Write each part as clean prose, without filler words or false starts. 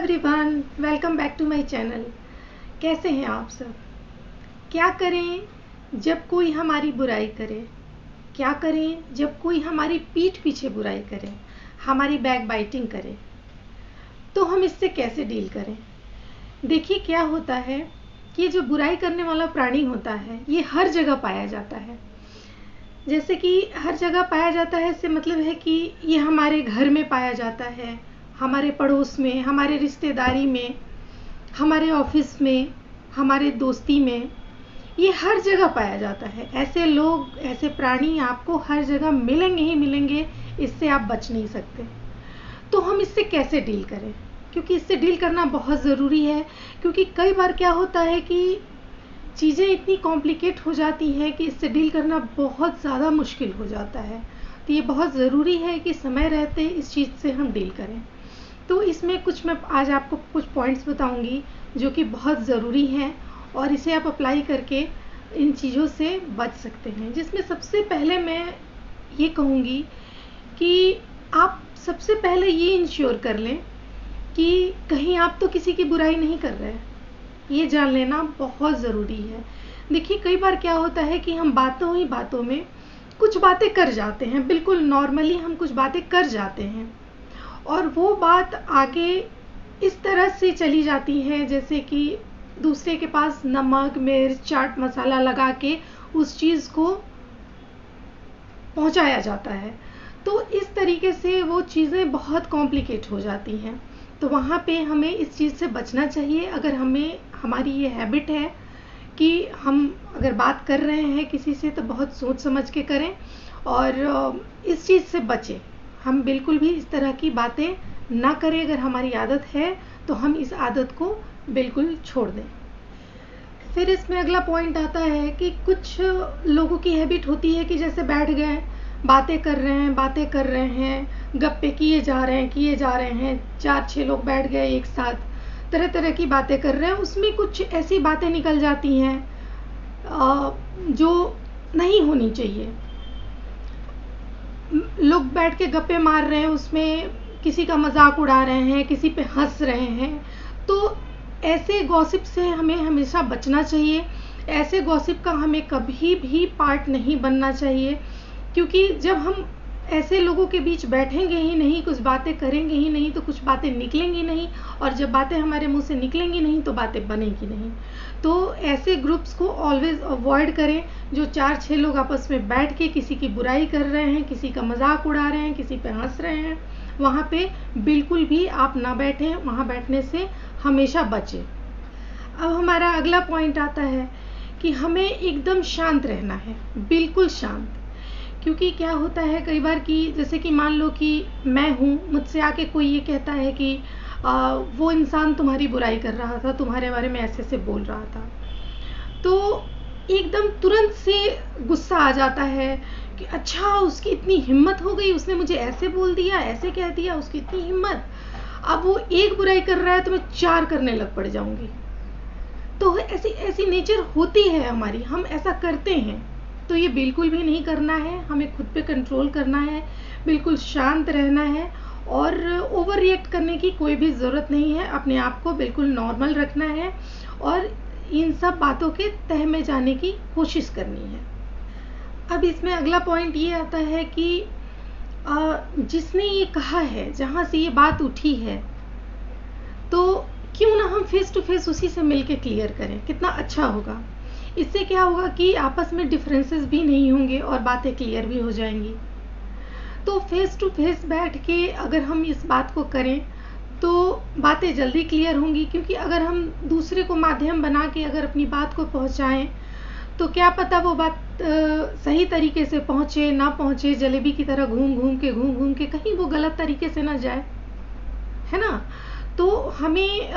Everyone, welcome back to my channel. कैसे हैं आप सब? क्या करें जब कोई हमारी बुराई करे? क्या करें जब कोई हमारी पीठ पीछे बुराई करे, हमारी बैक बाइटिंग करे? तो हम इससे कैसे डील करें? देखिए, क्या होता है कि जो बुराई करने वाला प्राणी होता है ये हर जगह पाया जाता है। जैसे कि हर जगह पाया जाता है, इससे मतलब है कि ये हमारे घर में पाया जाता है, हमारे पड़ोस में, हमारे रिश्तेदारी में, हमारे ऑफिस में, हमारे दोस्ती में, ये हर जगह पाया जाता है। ऐसे लोग, ऐसे प्राणी आपको हर जगह मिलेंगे ही मिलेंगे, इससे आप बच नहीं सकते। तो हम इससे कैसे डील करें? क्योंकि इससे डील करना बहुत ज़रूरी है, क्योंकि कई बार क्या होता है कि चीज़ें इतनी कॉम्प्लिकेट हो जाती हैं कि इससे डील करना बहुत ज़्यादा मुश्किल हो जाता है। तो ये बहुत ज़रूरी है कि समय रहते इस चीज़ से हम डील करें। तो इसमें मैं आज आपको कुछ पॉइंट्स बताऊंगी जो कि बहुत ज़रूरी हैं, और इसे आप अप्लाई करके इन चीज़ों से बच सकते हैं। जिसमें सबसे पहले मैं ये कहूँगी कि आप सबसे पहले ये इंश्योर कर लें कि कहीं आप तो किसी की बुराई नहीं कर रहे हैं। ये जान लेना बहुत ज़रूरी है। देखिए, कई बार क्या होता है कि हम बातों ही बातों में कुछ बातें कर जाते हैं, बिल्कुल नॉर्मली हम कुछ बातें कर जाते हैं, और वो बात आगे इस तरह से चली जाती है जैसे कि दूसरे के पास नमक, मिर्च, चाट मसाला लगा के उस चीज़ को पहुंचाया जाता है। तो इस तरीके से वो चीज़ें बहुत कॉम्प्लिकेट हो जाती हैं। तो वहाँ पे हमें इस चीज़ से बचना चाहिए। अगर हमारी ये हैबिट है कि हम अगर बात कर रहे हैं किसी से तो बहुत सोच समझ के करें और इस चीज़ से बचें। हम बिल्कुल भी इस तरह की बातें ना करें। अगर हमारी आदत है तो हम इस आदत को बिल्कुल छोड़ दें। फिर इसमें अगला पॉइंट आता है कि कुछ लोगों की हैबिट होती है कि जैसे बैठ गए, बातें कर रहे हैं, गप्पे किए जा रहे हैं, 4-6 लोग बैठ गए एक साथ, तरह तरह की बातें कर रहे हैं। उसमें कुछ ऐसी बातें निकल जाती हैं जो नहीं होनी चाहिए। लोग बैठ के गप्पे मार रहे हैं, उसमें किसी का मजाक उड़ा रहे हैं, किसी पे हंस रहे हैं। तो ऐसे गॉसिप से हमें हमेशा बचना चाहिए। ऐसे गॉसिप का हमें कभी भी पार्ट नहीं बनना चाहिए, क्योंकि जब हम ऐसे लोगों के बीच बैठेंगे ही नहीं, कुछ बातें करेंगे ही नहीं, तो कुछ बातें निकलेंगी नहीं, और जब बातें हमारे मुंह से निकलेंगी नहीं तो बातें बनेंगी नहीं। तो ऐसे ग्रुप्स को ऑलवेज अवॉइड करें जो 4-6 लोग आपस में बैठ के किसी की बुराई कर रहे हैं, किसी का मजाक उड़ा रहे हैं, किसी पे हंस रहे हैं। वहाँ पे बिल्कुल भी आप ना बैठें, वहाँ बैठने से हमेशा बचें। अब हमारा अगला पॉइंट आता है कि हमें एकदम शांत रहना है, बिल्कुल शांत। क्योंकि क्या होता है कई बार कि जैसे कि मान लो कि मैं हूँ, मुझसे आके कोई ये कहता है कि वो इंसान तुम्हारी बुराई कर रहा था, तुम्हारे बारे में ऐसे ऐसे बोल रहा था, तो एकदम तुरंत से गुस्सा आ जाता है कि अच्छा, उसकी इतनी हिम्मत हो गई, उसने मुझे ऐसे बोल दिया, ऐसे कह दिया, उसकी इतनी हिम्मत। अब वो एक बुराई कर रहा है तो मैं 4 करने लग पड़ जाऊंगी। तो ऐसी ऐसी नेचर होती है हमारी, हम ऐसा करते हैं। तो ये बिल्कुल भी नहीं करना है, हमें खुद पे कंट्रोल करना है, बिल्कुल शांत रहना है, और ओवर रिएक्ट करने की कोई भी ज़रूरत नहीं है। अपने आप को बिल्कुल नॉर्मल रखना है और इन सब बातों के तह में जाने की कोशिश करनी है। अब इसमें अगला पॉइंट ये आता है कि जिसने ये कहा है, जहाँ से ये बात उठी है, तो क्यों ना हम फेस टू फेस उसी से मिलके क्लियर करें, कितना अच्छा होगा। इससे क्या होगा कि आपस में डिफरेंसेस भी नहीं होंगे और बातें क्लियर भी हो जाएंगी। तो फेस टू फेस बैठ के अगर हम इस बात को करें तो बातें जल्दी क्लियर होंगी, क्योंकि अगर हम दूसरे को माध्यम बना के अगर अपनी बात को पहुंचाएं तो क्या पता वो बात सही तरीके से पहुंचे ना पहुंचे, जलेबी की तरह घूम घूम के कहीं वो गलत तरीके से ना जाए, है ना। तो हमें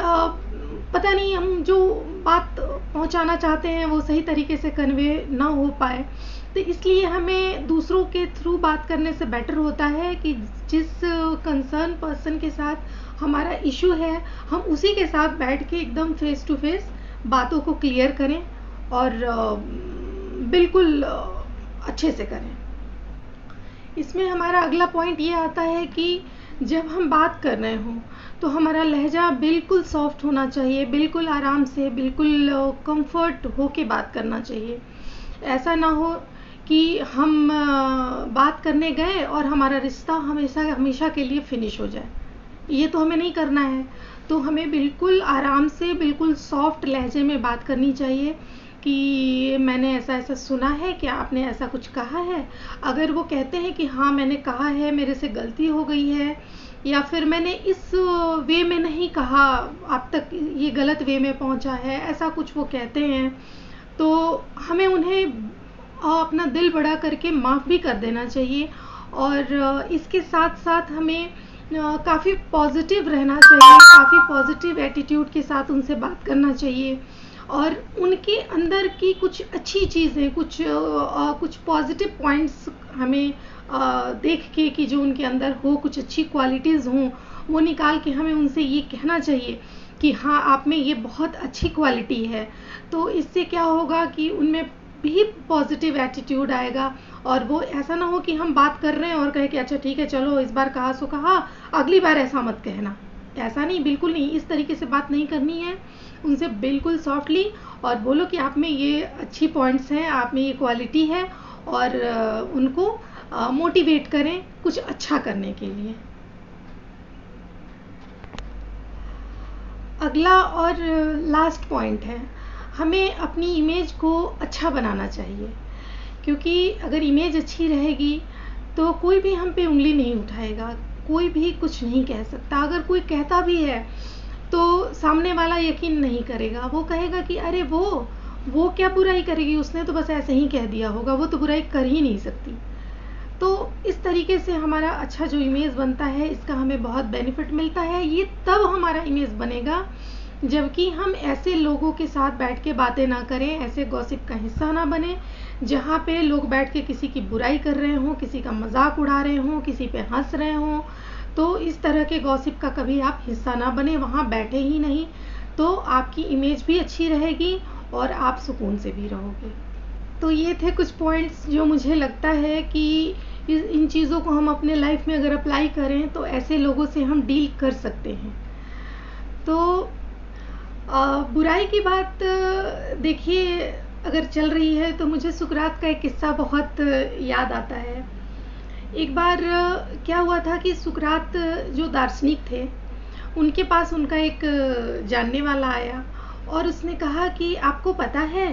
पता नहीं, हम जो बात पहुंचाना चाहते हैं वो सही तरीके से कन्वे ना हो पाए। तो इसलिए हमें दूसरों के थ्रू बात करने से बेटर होता है कि जिस कंसर्न पर्सन के साथ हमारा इशू है, हम उसी के साथ बैठ के एकदम फेस टू फेस बातों को क्लियर करें और बिल्कुल अच्छे से करें। इसमें हमारा अगला पॉइंट ये आता है कि जब हम बात कर रहे हों तो हमारा लहजा बिल्कुल सॉफ्ट होना चाहिए, बिल्कुल आराम से, बिल्कुल कंफर्ट होके बात करना चाहिए। ऐसा ना हो कि हम बात करने गए और हमारा रिश्ता हमेशा हमेशा के लिए फिनिश हो जाए। ये तो हमें नहीं करना है। तो हमें बिल्कुल आराम से, बिल्कुल सॉफ्ट लहजे में बात करनी चाहिए कि मैंने ऐसा ऐसा सुना है, क्या आपने ऐसा कुछ कहा है? अगर वो कहते हैं कि हाँ मैंने कहा है, मेरे से गलती हो गई है, या फिर मैंने इस वे में नहीं कहा, आप तक ये गलत वे में पहुंचा है, ऐसा कुछ वो कहते हैं, तो हमें उन्हें अपना दिल बड़ा करके माफ़ भी कर देना चाहिए। और इसके साथ साथ हमें काफ़ी पॉजिटिव रहना चाहिए, काफ़ी पॉजिटिव एटीट्यूड के साथ उनसे बात करना चाहिए, और उनके अंदर की कुछ अच्छी चीज़ें, कुछ पॉजिटिव पॉइंट्स हमें देख के कि जो उनके अंदर हो, कुछ अच्छी क्वालिटीज़ हों, वो निकाल के हमें उनसे ये कहना चाहिए कि हाँ आप में ये बहुत अच्छी क्वालिटी है। तो इससे क्या होगा कि उनमें भी पॉजिटिव एटीट्यूड आएगा, और वो ऐसा ना हो कि हम बात कर रहे हैं और कहे कि अच्छा ठीक है चलो इस बार कहा सो कहा, अगली बार ऐसा मत कहना। ऐसा नहीं, बिल्कुल नहीं, इस तरीके से बात नहीं करनी है। उनसे बिल्कुल सॉफ्टली और बोलो कि आप में ये अच्छी पॉइंट्स हैं, आप में ये क्वालिटी है, और उनको मोटिवेट करें कुछ अच्छा करने के लिए। अगला और लास्ट पॉइंट है, हमें अपनी इमेज को अच्छा बनाना चाहिए, क्योंकि अगर इमेज अच्छी रहेगी तो कोई भी हम पे उंगली नहीं उठाएगा, कोई भी कुछ नहीं कह सकता। अगर कोई कहता भी है तो सामने वाला यकीन नहीं करेगा, वो कहेगा कि अरे वो क्या बुराई करेगी, उसने तो बस ऐसे ही कह दिया होगा, वो तो बुराई कर ही नहीं सकती। तो इस तरीके से हमारा अच्छा जो इमेज बनता है, इसका हमें बहुत बेनिफिट मिलता है। ये तब हमारा इमेज बनेगा जबकि हम ऐसे लोगों के साथ बैठ के बातें ना करें, ऐसे गॉसिप का हिस्सा ना बने जहाँ पे लोग बैठ के किसी की बुराई कर रहे हों, किसी का मजाक उड़ा रहे हों, किसी पे हंस रहे हों। तो इस तरह के गॉसिप का कभी आप हिस्सा ना बने, वहाँ बैठे ही नहीं, तो आपकी इमेज भी अच्छी रहेगी और आप सुकून से भी रहोगे। तो ये थे कुछ पॉइंट्स जो मुझे लगता है कि इन चीज़ों को हम अपने लाइफ में अगर अप्लाई करें तो ऐसे लोगों से हम डील कर सकते हैं। तो बुराई की बात देखिए अगर चल रही है तो मुझे सुकरात का एक किस्सा बहुत याद आता है। एक बार क्या हुआ था कि सुकरात जो दार्शनिक थे, उनके पास उनका एक जानने वाला आया और उसने कहा कि आपको पता है,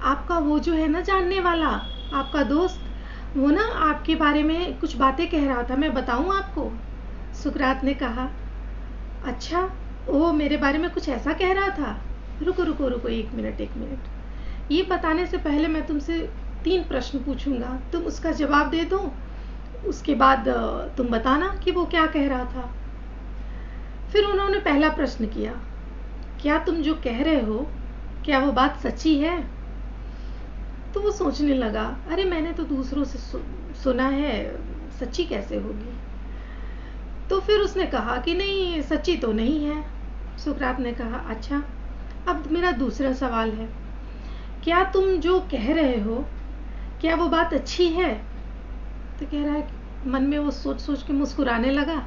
आपका वो जो है ना जानने वाला, आपका दोस्त, वो ना आपके बारे में कुछ बातें कह रहा था, मैं बताऊं आपको? सुकरात ने कहा, अच्छा वो मेरे बारे में कुछ ऐसा कह रहा था? रुको रुको रुको, एक मिनट, ये बताने से पहले मैं तुमसे 3 प्रश्न पूछूंगा, तुम उसका जवाब दे दो, उसके बाद तुम बताना कि वो क्या कह रहा था। फिर उन्होंने पहला प्रश्न किया, क्या तुम जो कह रहे हो क्या वो बात सच्ची है? तो वो सोचने लगा, अरे मैंने तो दूसरों से सुना है, सच्ची कैसे होगी? तो फिर उसने कहा कि नहीं, सच्ची तो नहीं है। सुकरात ने कहा, अच्छा अब मेरा दूसरा सवाल है, क्या तुम जो कह रहे हो क्या वो बात अच्छी है? तो कह रहा है, मन में वो सोच सोच के मुस्कुराने लगा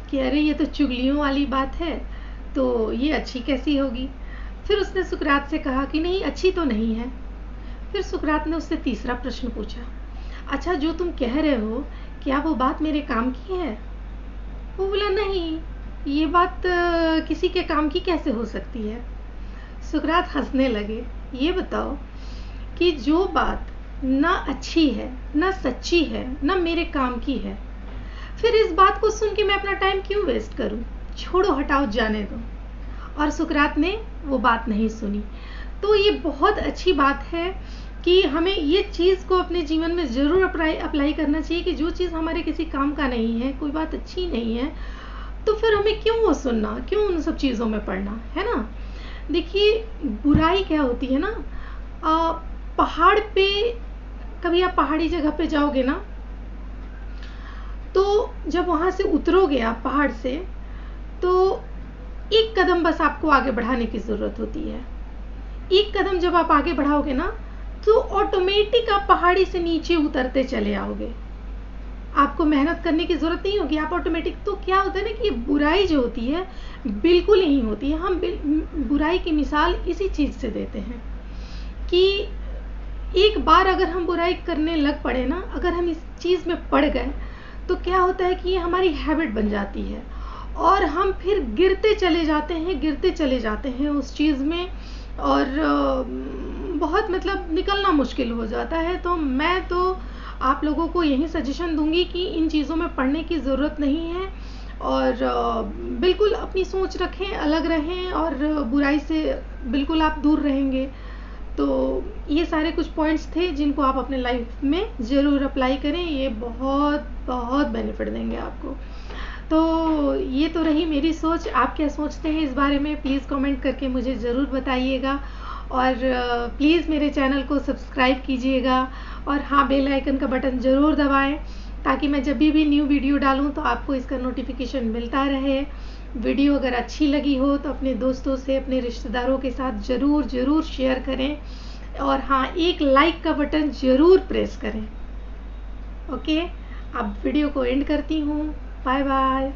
कि अरे ये तो चुगलियों वाली बात है, तो ये अच्छी कैसी होगी? फिर उसने सुकरात से कहा कि नहीं, अच्छी तो नहीं है। फिर सुकरात ने उससे तीसरा प्रश्न पूछा, अच्छा जो तुम कह रहे हो क्या वो बात मेरे काम की है? वो बोला, नहीं, ये बात किसी के काम की कैसे हो सकती है? सुकरात हंसने लगे, ये बताओ कि जो बात ना अच्छी है, ना सच्ची है, ना मेरे काम की है, फिर इस बात को सुन के मैं अपना टाइम क्यों वेस्ट करूं? छोड़ो, हटाओ, जाने दो। और सुकरात ने वो बात नहीं सुनी। तो ये बहुत अच्छी बात है कि हमें ये चीज़ को अपने जीवन में ज़रूर अप्लाई करना चाहिए कि जो चीज़ हमारे किसी काम का नहीं है, कोई बात अच्छी नहीं है, तो फिर हमें क्यों वो सुनना, क्यों उन सब चीज़ों में पड़ना, है ना? देखिए बुराई क्या होती है ना, पहाड़ पे, कभी आप पहाड़ी जगह पे जाओगे ना, तो जब वहाँ से उतरोगे आप पहाड़ से, तो एक कदम बस आपको आगे बढ़ाने की ज़रूरत होती है। एक कदम जब आप आगे बढ़ाओगे ना, तो ऑटोमेटिक आप पहाड़ी से नीचे उतरते चले आओगे। आपको मेहनत करने की ज़रूरत नहीं होगी, आप ऑटोमेटिक। तो क्या होता है ना कि बुराई जो होती है बिल्कुल नहीं होती है। हम बुराई की मिसाल इसी चीज़ से देते हैं कि एक बार अगर हम बुराई करने लग पड़े ना, अगर हम इस चीज़ में पड़ गए तो क्या होता है कि ये हमारी हैबिट बन जाती है और हम फिर गिरते चले जाते हैं उस चीज़ में, और बहुत मतलब निकलना मुश्किल हो जाता है। तो मैं तो आप लोगों को यही सजेशन दूंगी कि इन चीज़ों में पड़ने की ज़रूरत नहीं है, और बिल्कुल अपनी सोच रखें, अलग रहें, और बुराई से बिल्कुल आप दूर रहेंगे। तो ये सारे कुछ पॉइंट्स थे जिनको आप अपने लाइफ में ज़रूर अप्लाई करें, ये बहुत बहुत बेनिफिट देंगे आपको। तो ये तो रही मेरी सोच। आप क्या सोचते हैं इस बारे में, प्लीज़ कमेंट करके मुझे ज़रूर बताइएगा, और प्लीज़ मेरे चैनल को सब्सक्राइब कीजिएगा, और हाँ, बेल आइकन का बटन ज़रूर दबाएं ताकि मैं जब भी न्यू वीडियो डालूं तो आपको इसका नोटिफिकेशन मिलता रहे। वीडियो अगर अच्छी लगी हो तो अपने दोस्तों से, अपने रिश्तेदारों के साथ ज़रूर शेयर करें, और हाँ, एक लाइक का बटन ज़रूर प्रेस करें। ओके, अब वीडियो को एंड करती हूँ। Bye bye.